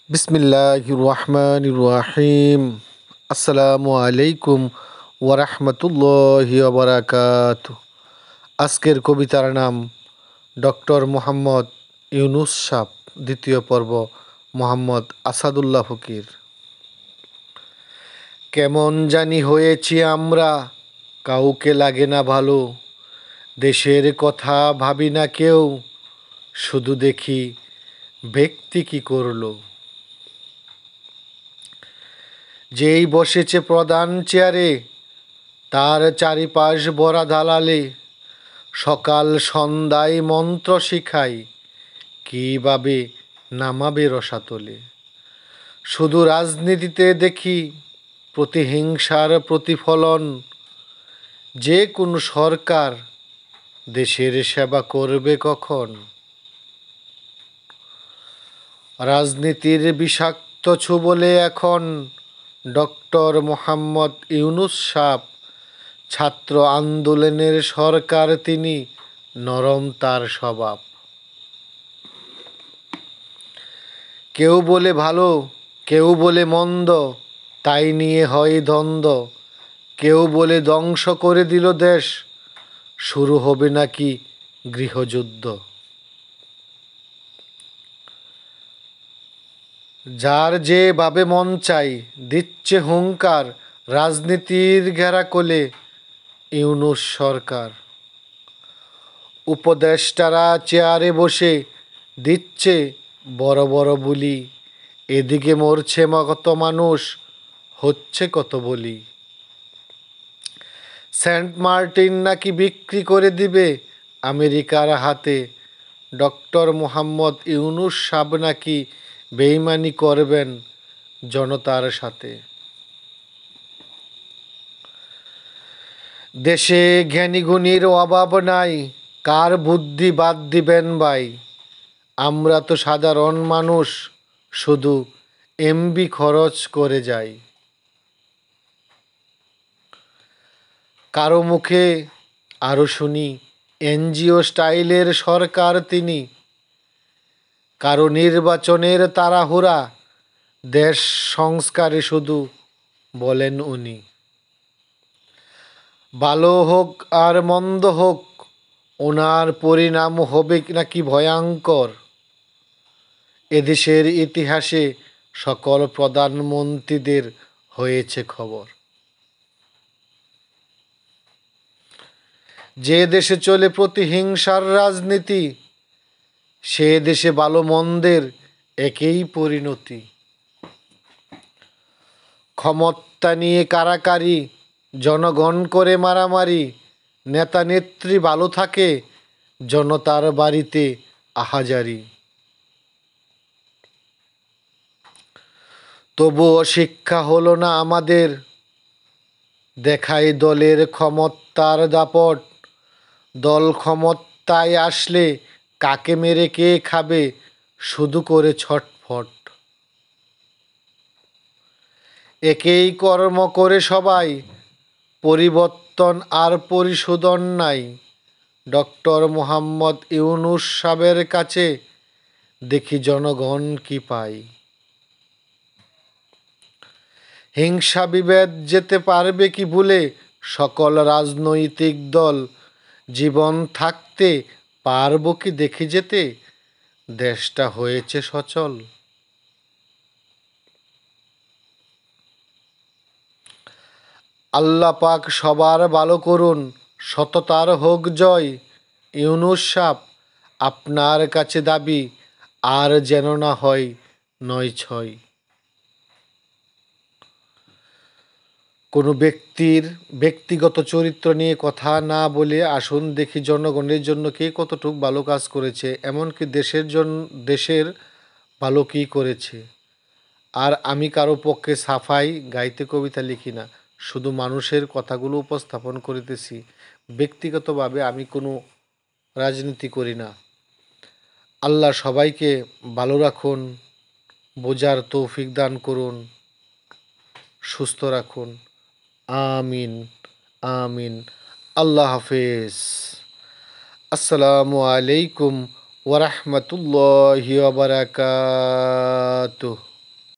বিসমিল্লাহির রহমানির রহিম। আসসালামু আলাইকুম ওয়ারহমতুল্লাহি ওয়াবারাকাতুহু। আজকের কবিতার নাম ডক্টর মোহাম্মদ ইউনুস সাব, দ্বিতীয় পর্ব, মোহাম্মদ আসাদুল্লাহ ফকির। কেমন জানি হয়েছি আমরা, কাউকে লাগে না ভালো, দেশের কথা ভাবি না কেউ, শুধু দেখি ব্যক্তি কি করলো। যেই বসেছে প্রধান চেয়ারে, তার চারিপাশ ভরা দালালে, সকাল সন্ধ্যায় মন্ত্র শিখাই, কীভাবে নামাবে রসাতলে। শুধু রাজনীতিতে দেখি প্রতিহিংসার প্রতিফলন, যে কোন সরকার দেশের সেবা করবে কখন। রাজনীতির বিষাক্ত ছোবলে এখন ডক্টর মোহাম্মদ ইউনুস সাব, ছাত্র আন্দোলনের সরকার তিনি, নরম তার স্বভাব। কেউ বলে ভালো, কেউ বলে মন্দ, তাই নিয়ে হয় দ্বন্দ্ব। কেউ বলে ধ্বংস করে দিল দেশ, শুরু হবে নাকি গৃহযুদ্ধ। যার যেভাবে মন চাই দিচ্ছে হুঙ্কার, রাজনীতির ঘেরা কোলে ইউনুস সরকার। উপদেষ্টারা চেয়ারে বসে দিচ্ছে বড় বড় বুলি, এদিকে মরছে কত মানুষ, হচ্ছে কত বলি। সেন্ট মার্টিন নাকি বিক্রি করে দিবে আমেরিকার হাতে, ডক্টর মোহাম্মদ ইউনুস সাব নাকি বেইমানি করবেন জনতার সাথে। দেশে জ্ঞানীগুণীর অভাব নাই, কার বুদ্ধি বাদ দিবেন ভাই। আমরা তো সাধারণ মানুষ, শুধু এমবি খরচ করে যাই। কারো মুখে আরো শুনি এনজিও স্টাইলের সরকার তিনি, কারো নির্বাচনের তাড়াহুড়া, দেশ সংস্কারে শুধু বলেন উনি। ভালো হোক আর মন্দ হোক, ওনার পরিণাম হবে নাকি ভয়ঙ্কর। এদেশের ইতিহাসে সকল প্রধানমন্ত্রীদের হয়েছে খবর। যে দেশে চলে প্রতিহিংসার রাজনীতি, সে দেশে ভালো মন্দের একই পরিণতি। ক্ষমতা নিয়ে কারাকারি, জনগণ করে মারামারি, নেতা নেত্রী ভালো থাকে, জনতার বাড়িতে আহাজারি। তবুও শিক্ষা হলো না আমাদের, দেখায় দলের ক্ষমতার দাপট। দল ক্ষমতায় আসলে কাকে মেরে কে খাবে, শুধু করে ছটফট। একই কর্ম করে সবাই, পরিবর্তন আর পরিশোধন নাই। ডক্টর মোহাম্মদ ইউনুস সাবের কাছে দেখি জনগণ কি পায়। হিংসা বিভেদ যেতে পারবে কি ভুলে সকল রাজনৈতিক দল, জীবন থাকতে পারব কি দেখে যেতে, দেশটা হয়েছে সচল। আল্লাহ পাক সবার ভালো করুন, সততার হোক জয়। ইউনুস সাব, আপনার কাছে দাবি, আর যেন না হয় নয় ছয়। কোনো ব্যক্তির ব্যক্তিগত চরিত্র নিয়ে কথা না বলে আসুন দেখি জনগণের জন্য কে কতটুকু ভালো কাজ করেছে, এমনকি দেশের ভালো কী করেছে। আর আমি কারো পক্ষে সাফাই গাইতে কবিতা লিখি না, শুধু মানুষের কথাগুলো উপস্থাপন করিতেছি। ব্যক্তিগতভাবে আমি কোনো রাজনীতি করি না। আল্লাহ সবাইকে ভালো রাখুন, বোঝার তৌফিক দান করুন, সুস্থ রাখুন। আমিন আমিন। আল্লাহ হাফেজ। আসসালামু আলাইকুম ওয়ারহমতুল্লাহি ওয়াবারাকাতুহু।